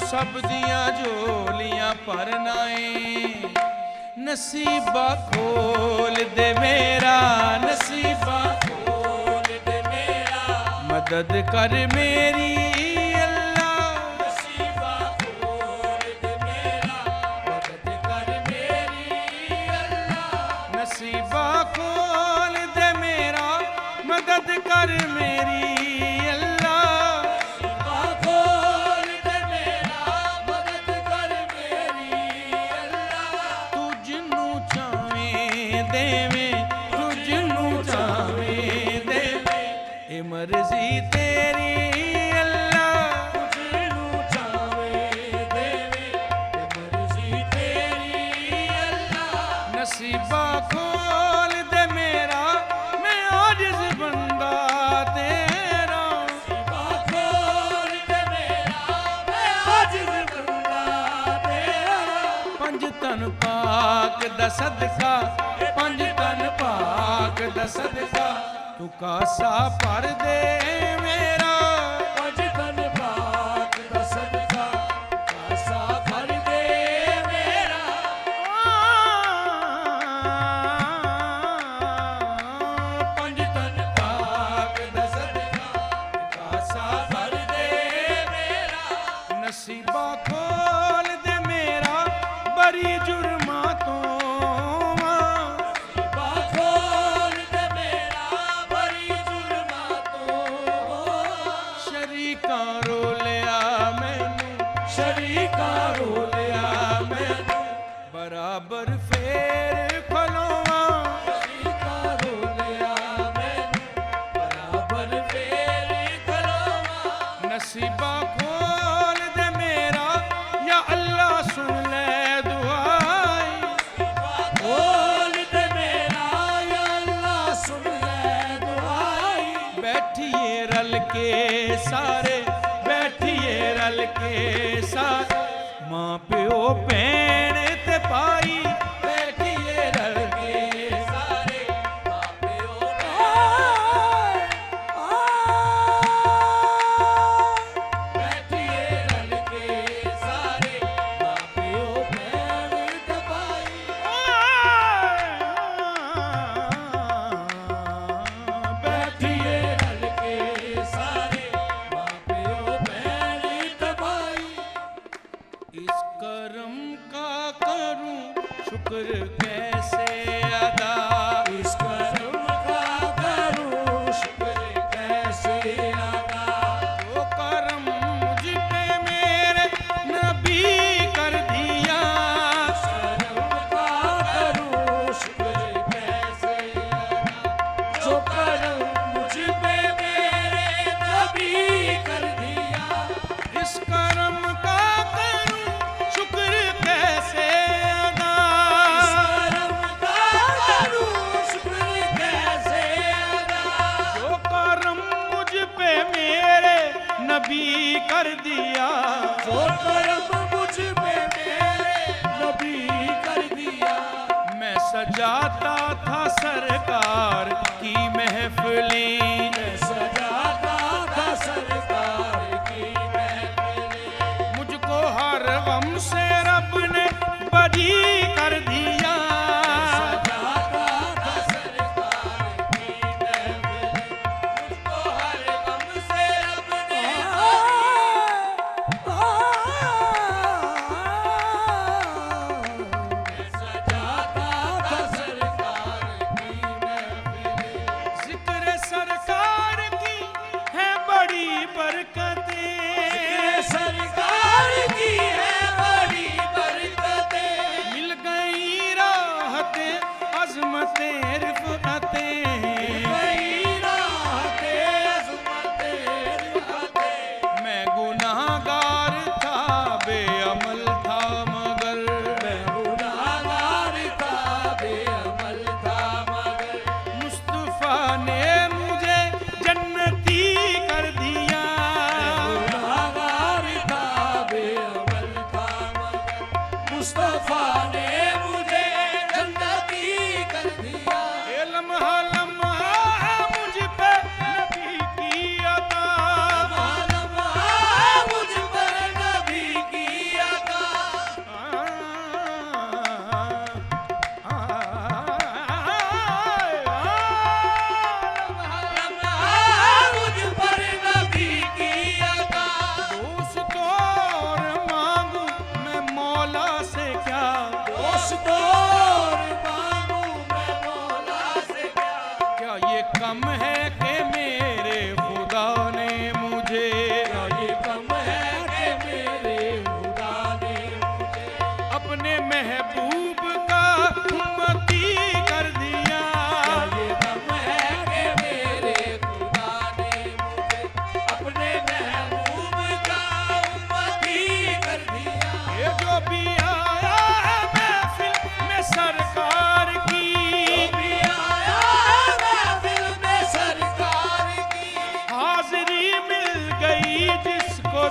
सब दियां झोलियां भरनाए। नसीबा खोल दे मेरा, नसीबा खोल दे मेरा, मदद कर मेरी अल्लाह। नसीबा खोल दे मेरा, मदद कर मेरी अल्लाह। नसीबा खोल दे मेरा, मदद कर मेरी मर्जी तेरी अल्लाह। तुझनू चावे देवे मर्जी तेरी अल्लाह। नसीबा खोल दे मेरा, मैं आजिज़ बंदा तेरा। नसीबा खोल दे मेरा, मैं आजिज़ बंदा तेरा। पंज तन पाक दा सदका, पंज तन पाक दा सदका, तू कासा भर दे मेरा। पंज तन पाक दा सदका, कासा भर दे मेरा। पंज तन पाक दा सदका, कासा भर दे मेरा। नसीबा खोल दे मेरा, बड़ी जुर्मा तो बराबर फेर फलोवा। शरीका रोलिया मैनू बराबर फेर फलोवा। नसीबा खोल दे मेरा, या अल्लाह सुन ले दुआई। नसीबा खोल दे मेरा, या अल्लाह सुन ले दुआई। बैठिए रल के सारे, बैठिए रल के सारे, माँ प्यो भैन ते भाई, बैठिए रल के सारे, माँ प्यो बैठिए रल के सारे, माँ प्यो भैन ते भाई। बैठिए रल के सारे, माँ प्यो भैन ते भाई। इस करम का करूं शुक्र कैसे अदा, इस करम का करूं शुक्र कैसे अदा। जो करम मुझ पे मेरे नबी कर दिया, इस करम का करूं शुक्र कैसे अदा। जो करम मुझ पे मेरे नबी कर दिया, इस करम का नबी कर दिया। जो करम मुझ पे मेरे नबी कर दिया। मैं सजाता था सरकार की महफिलें, मैं सजाता था सरकार की महफिलें। मुझको हर गम से रब ने बरी कर दिया। बरकतें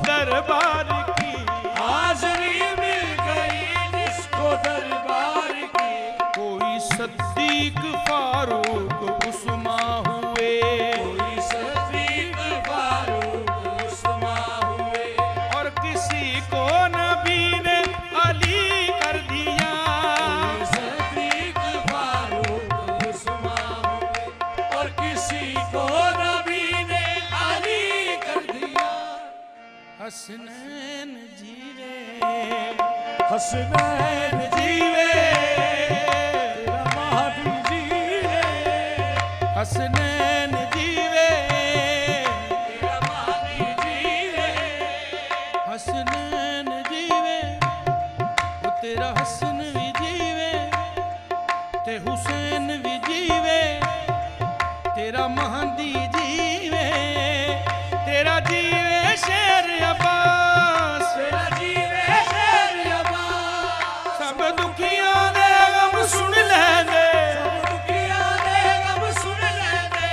दरबार की हाजरी मिल गई जिसको दरबार की। कोई सद्दीक फारूक उस्मा हुए कोई सदीक फारूक उस्मा हुए। और किसी को नबी ने अली कर दिया। कोई सदीक फारूक उस्मा हुए और किसी को नबी ने अली कर दिया। हसनैन जीवे हसनैन जीवे तेरा महदी जीवे। हसनैन जीवे तेरा महदी जीवे। हसनैन जीवे वो तेरा हसन भी जीवे ते हुसैन भी जीवे तेरा महदी जीवे तेरा जीवे शेर अब्बास तेरा जीवे शेर अब्बास। सब दुखियां दे गम सुन ले दे सब दुखियां दे गम सुन ले दे।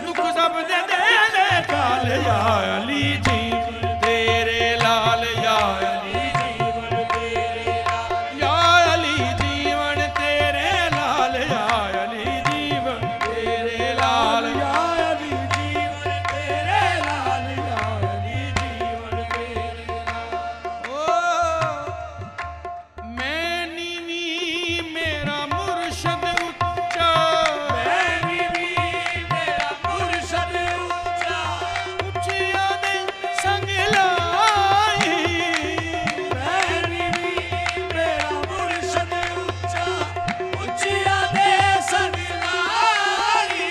दुख सब दे दे काल या अली जी तेरे लाल या अली जीवन तेरे लाल। या अली जीवन तेरे लाल या अली जीवन तेरे लाल या अली जीवन तेरे लाल। या अली जीवन तेरे लाल। ओ मैं नीवी मेरा मुर्शद उच्चा मैंने भी मेरा मुर्शद ऊंचा। उच्चिया दे संग लाई मैंने भी मेरा मुर्शद ऊंचा। ऊंचिया दे संग लाई।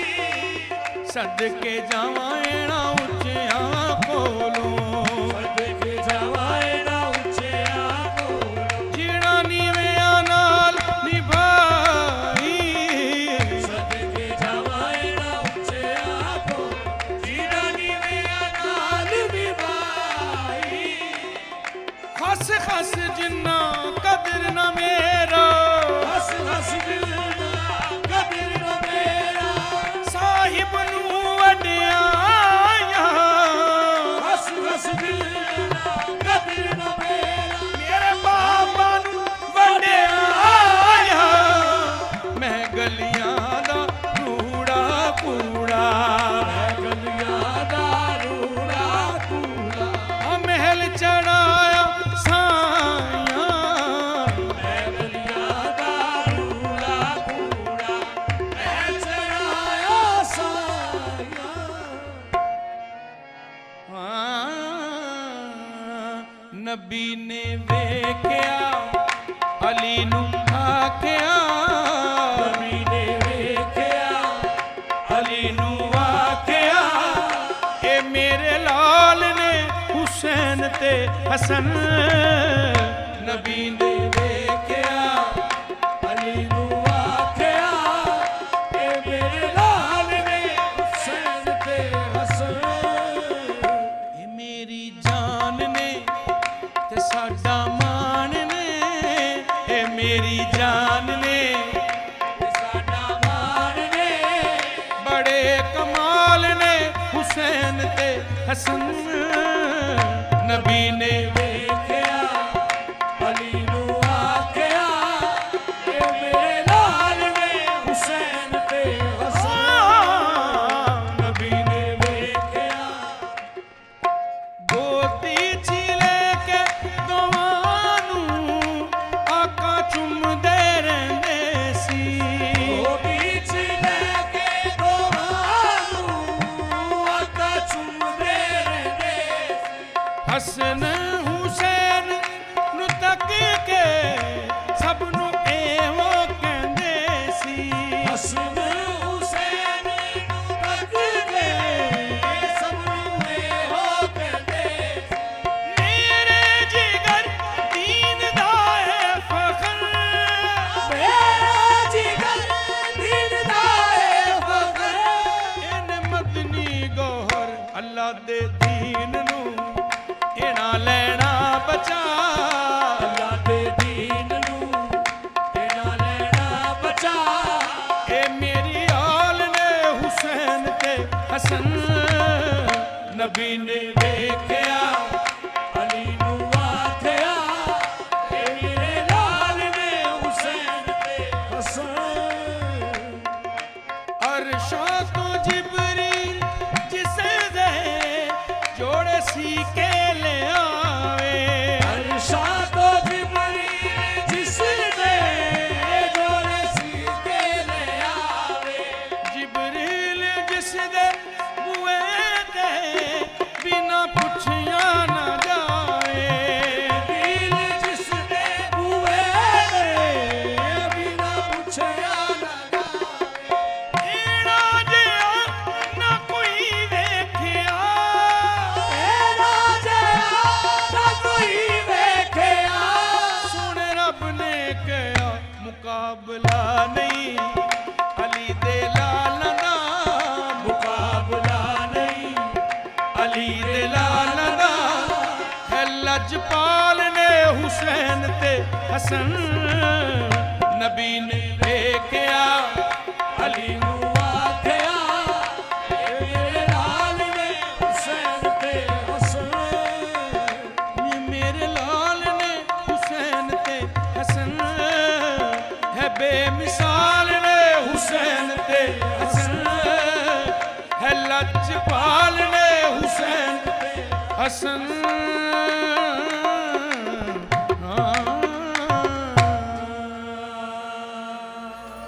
सदके जावाएना उच्चिया कोलों सदके जावाए ना ऊंचिया कोलों। जीना नीविया नाल निभाई सदके जावाए ना ऊंचिया कोलों। जीना नीविया नाल निभाई। हस हस जिन्ना कदर न मेरा हस हस दिलना कदर न मेरा। साहिब नू वड्याया हस हस दिलना कदर न मेरा। मेरे बाबा नू वड्याया मैं गलियां दा कूड़ा कूड़ा गलियां दा रूड़ा कूड़ा। आ महल चढ़ाया साया गलियां दा रूड़ा कूड़ा। मैं चढ़ाया साया। नबी ने वेख्या अली नू आख्या नबी ने वेख्या अली नू आख्या ए मेरे लाल ने हुसैन ते हसन नबी ने वेख्या अली नू आख्या ए मेरे लाल ने हुसैन ते हसन। ए मेरी जान ने ते साडा मान ने ए मेरी जान ने साडा मान ने बड़े कमाल ने हुसैन ते हसन नबी ने वेख्या अली नू आख्या ए मेरे लाल ने हुसैन ते हसन। नबी ने वेख्या गोदी चिले के गवानू आका चुमदे रहंदे सी ओ बीच लेके दोवानू आका चुमदे रहंदे। हसन हुसैन नु तक के सब नु एवो कहंदे सी हसन हुसैन नू तक के सब नू हो कहंदे। मेरे जिगर दीन दा है फखर मेरा जिगर दीन दा है फकर। इन मदनी गौहर अल्लाह दे दीन नू इना लेना बचा अल्लाह दे दीन नू तेरा लेना बचा। ए मेरी आल ने हुसैन ते हसन नबी ने वेख्या ਸੀ ਕੇ ਲਿਆਵੇ ਅਰਸ਼ਾਂ ਤੋਂ ਜਿਬਰੀਲ ਜਿਸ ਦੇ ਜੋੜੇ ਸੀ ਕੇ ਲਿਆਵੇ ਜਿਬਰੀਲ ਜਿਸ ਦੇ ਬੂਏ ਤੇ ਬਿਨਾ ਪੁੱਛਿਆ ਨਾ ਜਾਏ ਦਿਲ ਜਿਸ ਦੇ ਬੂਏ ਦੇ ਬਿਨਾ ਪੁੱਛਿਆ ਨਾ ਜਾਵੇ ਇਹੜਾ ਜਿਹਾ ਨਾ ਕੋਈ ਵੇਖਿਆ ਇਹਦਾ ਜਿਹਾ ਨਾ ਕੋਈ ਵੇਖਿਆ ਸੁਣ ਰੱਬ ਨੇ ਕਿਹਾ ਮੁਕਾਬਲਾ ਨਹੀਂ ਅਲੀ ਦੇ ਲਾਲਾਂ ਦਾ ਮੁਕਾਬਲਾ ਨਹੀਂ ਅਲੀ ਦੇ ਲਾਲਾਂ ਦਾ ਹੈ ਲਜਪਾਲ ਨੇ ਹੁਸੈਨ ਤੇ ਹਸਨ ਨਬੀ ਨੇ ਵੇਖਿਆ ਅਲੀ ਨੂੰ ਆਖਿਆ ਇਹ ਮੇਰੇ ਲਾਲ ਨੇ ਹੁਸੈਨ ਤੇ ਹਸਨ ਮੇਰੇ ਲਾਲ ਨੇ ਹੁਸੈਨ ਤੇ ਹਸਨ ਹੈ ਬੇਮਿਸਾਲ ਨੇ ਹੁਸੈਨ ਤੇ ਹਸਨ ਹੈ ਲਜਪਾਲ ਨੇ ਹੁਸੈਨ ਤੇ ਹਸਨ